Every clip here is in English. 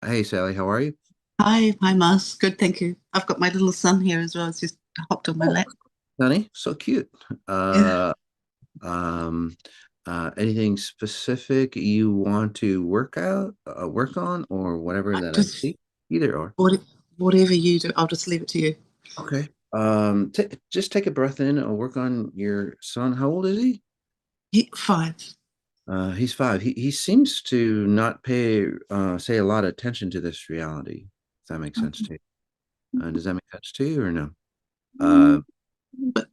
Hey Sally, how are you? Hi, Mars. Good, thank you. I've got my little son here as well. It's just hopped on my Oh, lap. honey, so cute. Yeah. Uh, um, Anything specific you want to work on, or whatever I that I just see? Either or. what, whatever you do, I'll just leave it to you. Okay. T just take a breath in and work on your son. How old is he? Five. He's 5. He seems to not pay, say, a lot of attention to this reality. If that makes sense to you. Does that make sense to you or no? Uh, But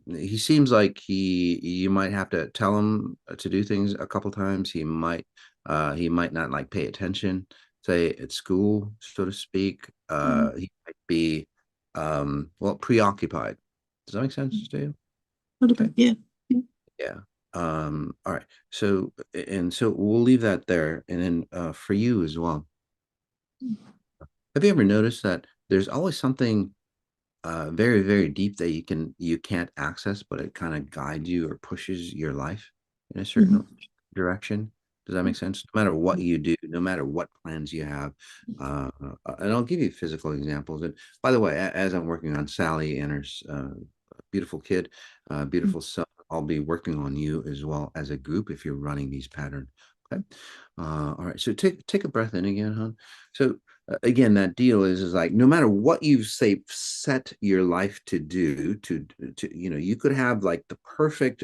he seems like you might have to tell him to do things a couple times. He might not like pay attention, say at school, so to speak. He might be well preoccupied. Does that make sense to you? what Okay. about yeah? Yeah. All right. So we'll leave that there. And then for you as well. Have you ever noticed that there's always something very, very deep that you can't access, but it kind of guides you or pushes your life in a certain Mhm. direction. Does that make sense? No matter what you do, no matter what plans you have, and I'll give you physical examples. And by the way, as I'm working on Sally and her beautiful kid, beautiful son, I'll be working on you as well as a group if you're running these patterns. Okay. All right. So take a breath in again, hon. So again, that deal is like no matter what you say set your life to do to you could have like the perfect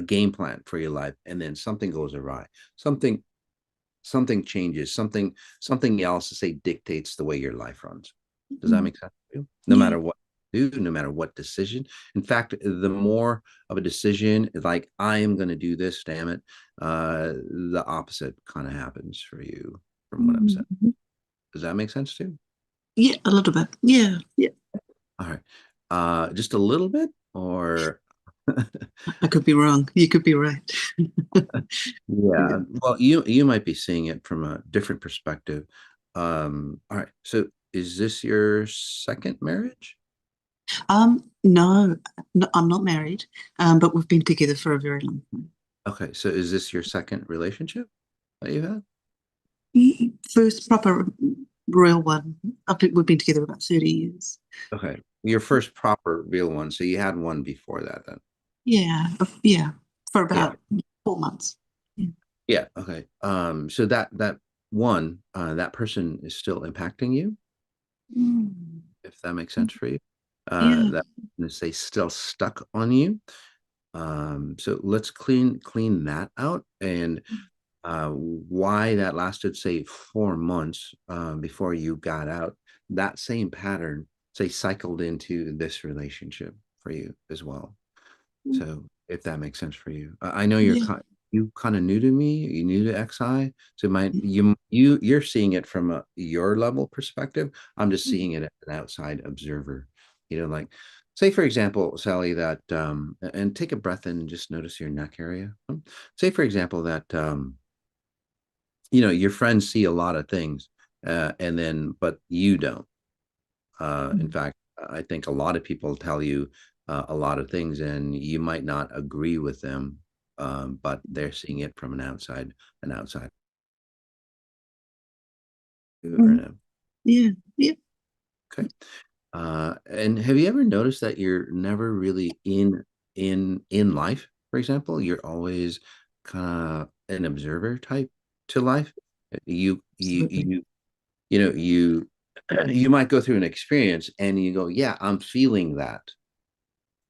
game plan for your life, and then something goes awry, something something changes, something else to say dictates the way your life runs. Does that make sense to you? No Yeah. matter what you do, no matter what decision. In fact, the more of a decision like I am going to do this, damn it, the opposite kind of happens for you from what I'm saying. Mhm. Does that make sense too? Yeah, a little bit. Yeah, yeah. All right. Just a little bit or I could be wrong. You could be right. Yeah. yeah. Well, you might be seeing it from a different perspective. All right. So is this your second marriage? No, no, I'm not married. But we've been together for a very long time. Okay. So is this your second relationship that you've had? First proper real one. We've been together about 30 years. Okay. Your first proper real one. So you had one before that then. Yeah, yeah, for Yeah. about 4 months. Yeah. Yeah. Okay. So that one, that person is still impacting you, Mm. if that makes sense for you. Yeah. That is they still stuck on you. So let's clean that out and why that lasted, say, 4 months before you got out. That same pattern, say, cycled into this relationship for you as well. So if that makes sense for you, I know Yeah. you kind of new to me, you new to XI, so you're seeing it from your level perspective. I'm just seeing it as an outside observer. Like say for example, Sally, that and take a breath in and just notice your neck area. Say for example that your friends see a lot of things, and then but you don't. In fact, I think a lot of people tell you a lot of things, and you might not agree with them, but they're seeing it from an outside. Or Mhm. no. Yeah. Yeah. Okay. And have you ever noticed that you're never really in life? For example, you're always kind of an observer type to life. You Absolutely. you you might go through an experience and you go, yeah, I'm feeling that.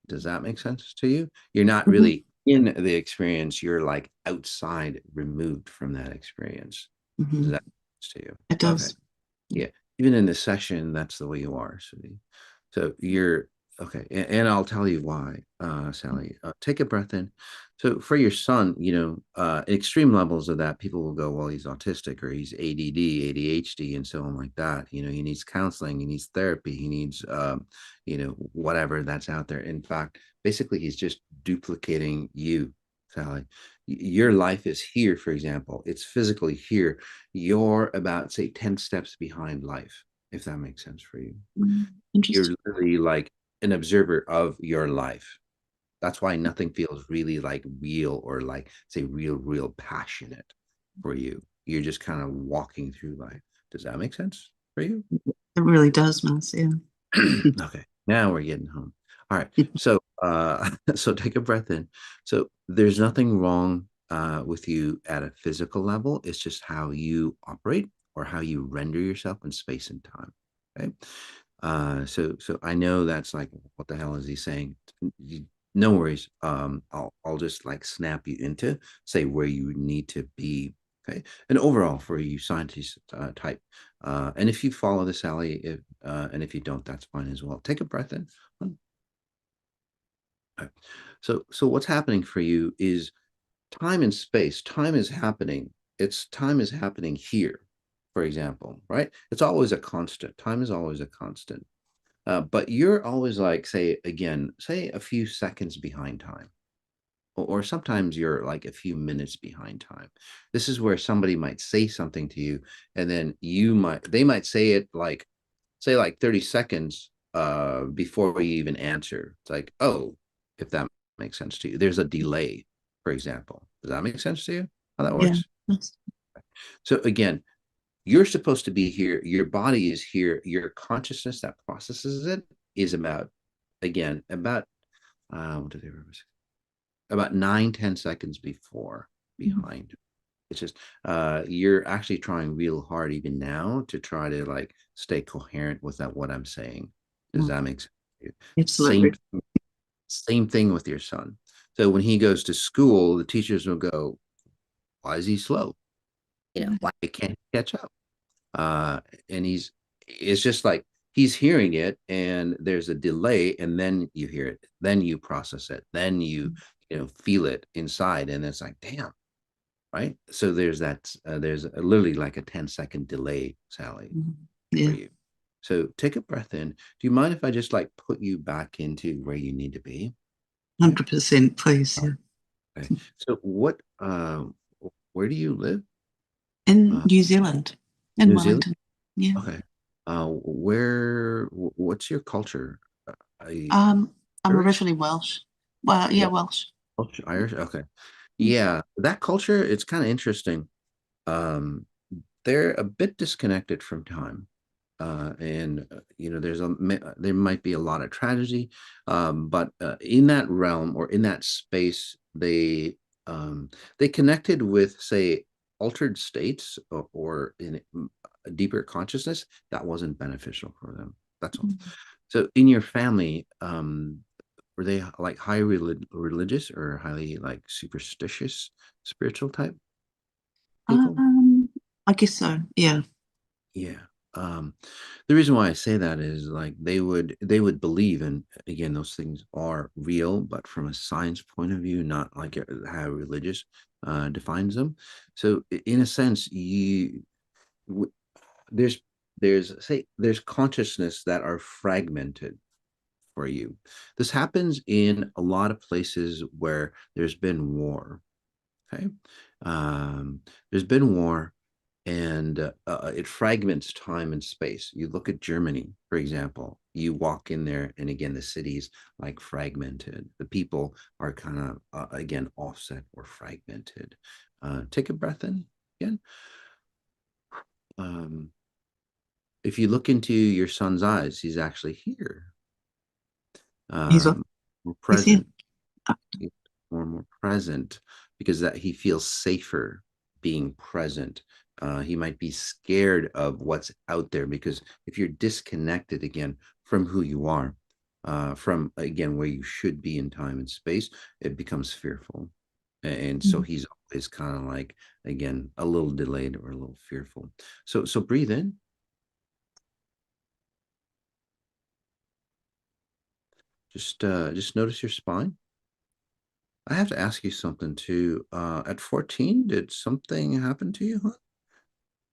Does that make sense to you? You're not Mhm. really in the experience, you're like outside, removed from that experience. Does Mhm. that make sense to you? It Okay. does. Yeah. Even in this session, that's the way you are. So you're okay. And I'll tell you why, Sally. Take a breath in. So for your son, extreme levels of that, people will go, well, he's autistic or he's ADD, ADHD, and so on like that. He needs counseling, he needs therapy, he needs, whatever that's out there. In fact, basically, he's just duplicating you, Sally. Your life is here, for example. It's physically here. You're about, say, 10 steps behind life, if that makes sense for you. You're Interesting. literally like an observer of your life. That's why nothing feels really like real or like say real passionate for you. you're just kind of walking through life. Does that make sense for you? It really does, Mars. Yeah. Okay, now we're getting home. All right. So so take a breath in. So there's nothing wrong with you at a physical level. It's just how you operate or how you render yourself in space and time. Okay. So I know that's like, what the hell is he saying? You, no worries. I'll just like snap you into say where you need to be. Okay. And overall for you scientists type, and if you follow this, Sally, if and if you don't, that's fine as well. Take a breath in. Okay. So what's happening for you is time and space. Time is happening. It's time is happening here, for example, right? It's always a constant. Time is always a constant. But you're always like, say again, say a few seconds behind time, or sometimes you're like a few minutes behind time. This is where somebody might say something to you, and then they might say it like, say like 30 seconds before you even answer. It's like, oh, if that makes sense to you. There's a delay, for example. Does that make sense to you? How that Yeah. works? So again, you're supposed to be here, your body is here, your consciousness that processes it is about, again, about what do they remember? About 9, 10 seconds before behind. It's just you're actually trying real hard even now to try to like stay coherent with that what I'm saying. Does Mm, that make sense? Same absolutely. same thing with your son. So when he goes to school, the teachers will go, why is he slow? Why can't he catch up? uh and it's just like he's hearing it and there's a delay, and then you hear it, then you process it, then you feel it inside, and it's like, damn, right? So there's literally like a 10-second delay, Sally, for Yeah. you. So take a breath in. Do you mind if I just like put you back into where you need to be? Okay. 100%, please. All Yeah. right. Okay. So where do you live? In uh New Zealand, in New Zealand. Wellington. Yeah. Okay. What's your culture? I Um, I'm Irish? originally Welsh. Well, yeah, What Welsh. culture? Irish? Okay. Yeah, that culture, it's kind of interesting. Um, they're a bit disconnected from time. And there might be a lot of tragedy, but in that realm or in that space, they connected with, say, altered states, or in a deeper consciousness that wasn't beneficial for them. That's all. So in your family, were they like religious or highly like superstitious, spiritual type people? Um, I guess so. Yeah. Yeah. Um, the reason why I say that is like they would believe, and again, those things are real, but from a science point of view, not like how religious defines them. So in a sense, w- there's there's consciousness that are fragmented for you. This happens in a lot of places where there's been war. Okay. Um, there's been war, and it fragments time and space. You look at Germany, for example, you walk in there, and again, the city's like fragmented. The people are kind of, again, offset or fragmented. Take a breath in again. Um, if you look into your son's eyes, he's actually here, He's what? um, more He's here. present, more and more present, because that he feels safer being present. He might be scared of what's out there, because if you're disconnected again from who you are, from again where you should be in time and space, it becomes fearful. And so Mm. he's always kind of like, again, a little delayed or a little fearful. So breathe in. Just notice your spine. I have to ask you something too. At 14, did something happen to you, huh?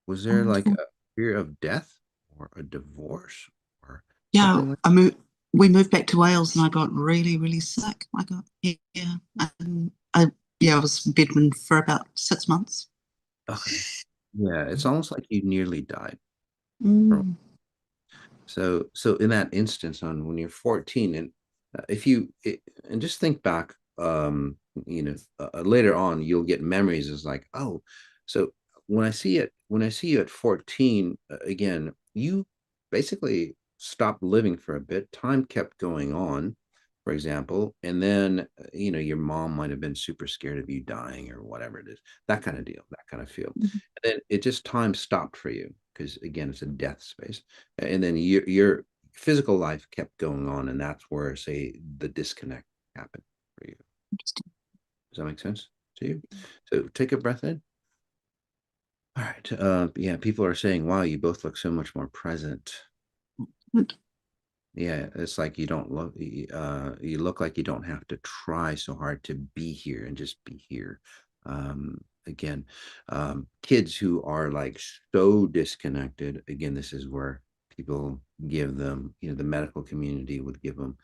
Was there like So, a fear of death or a divorce or yeah, something like we moved back to Wales and I got really, really sick. I got, yeah. And I was bedridden for about 6 months. that? Okay. Yeah, it's almost like you nearly died. Mm. So in that instance, on when you're 14, and if you and just think back, later on, you'll get memories as like, oh, so when I see you at 14, again, you basically stopped living for a bit. Time kept going on, for example, and then your mom might have been super scared of you dying or whatever it is, that kind of deal, that kind of feel. Mhm. And then it just time stopped for you because again, it's a death space, and then your physical life kept going on, and that's where, say, the disconnect happened for you. Interesting. Does that make sense to you? So take a breath in. All right. Yeah, people are saying, wow, you both look so much more present. Good. Yeah, it's like you don't look, you look like you don't have to try so hard to be here and just be here. Again, kids who are like so disconnected, again, this is where people give them, the medical community would give them,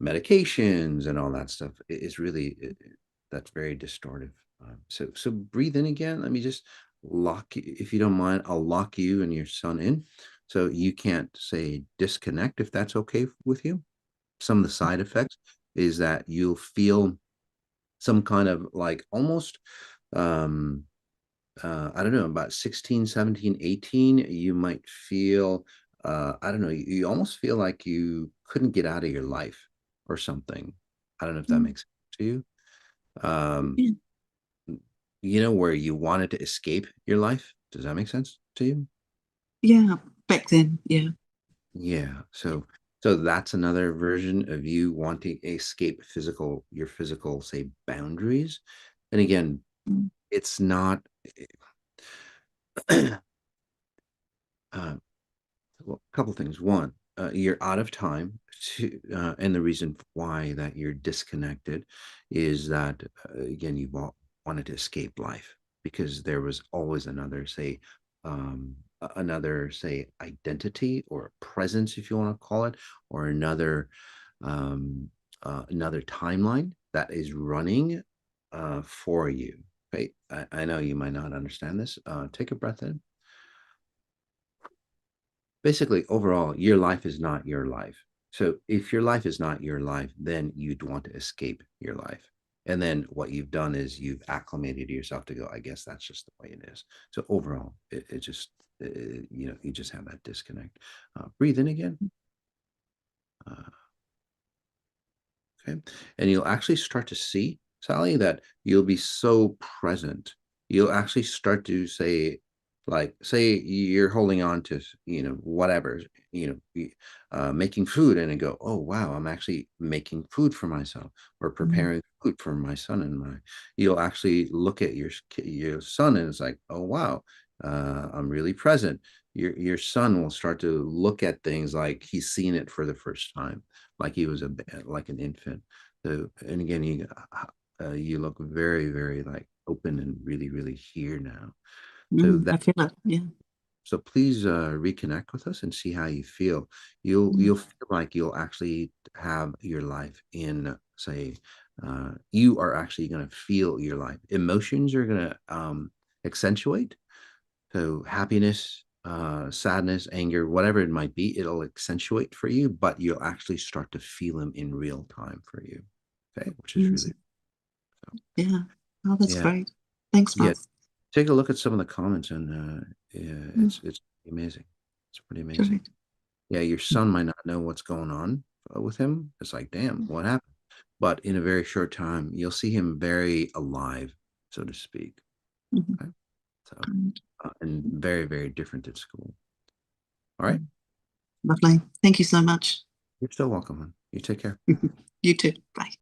medications and all that stuff. It's really, that's very distortive. So breathe in again. Let me just lock you, if you don't mind, I'll lock you and your son in. So you can't say disconnect if that's okay with you. Some of the side effects is that you'll feel some kind of like almost um I don't know, about 16, 17, 18, you might feel I don't know, you almost feel like you couldn't get out of your life or something. I don't know if that Mm. makes sense to you. Um, Yeah. where you wanted to escape your life. Does that make sense to you? Yeah. Back then. Yeah. Yeah. So that's another version of you wanting to escape your physical, say, boundaries. And again, Mm. it's not uh, well, a couple things. One, you're out of time. And the reason why that you're disconnected is that, again, wanted to escape life because there was always another, say, identity or presence, if you want to call it, or um, another timeline that is running for you. Okay. I know you might not understand this. Take a breath in. Basically, overall, your life is not your life. So if your life is not your life, then you'd want to escape your life. And then what you've done is you've acclimated yourself to go, I guess that's just the way it is. So overall, it just, you just have that disconnect. Breathe in again. Uh, Okay. And you'll actually start to see, Sally, that you'll be so present. You'll actually start to say, like, say you're holding on to, whatever, making food and then go, oh, wow, I'm actually making food for myself or Mm. preparing food for my son and you'll actually look at your son and it's like, oh, wow, I'm really present. Your son will start to look at things like he's seen it for the first time like he was like an infant. So, and again, you look very, very like open and really, really here now. So Mm. I feel it. Yeah. please reconnect with us and see how you feel. Mm. You'll feel like you'll actually have your life in, say, you are actually going to feel your life. Emotions are going to accentuate, so happiness, sadness, anger, whatever it might be, it'll accentuate for you, but you'll actually start to feel them in real time for you. Okay, which is really Amazing. Yeah. Oh, that's yeah, great. Thanks, yeah. Mark. Take a look at some of the comments, and yeah, Mm. it's amazing. It's pretty amazing. Great. Yeah, your son might not know what's going on with him. It's like, damn, what happened? But in a very short time, you'll see him very alive, so to speak. Mhm. Okay, so Great. and very, very different at school. All right, Mm. Lovely. Thank you so much. you're still welcome. Hon. You take care. You too. Bye.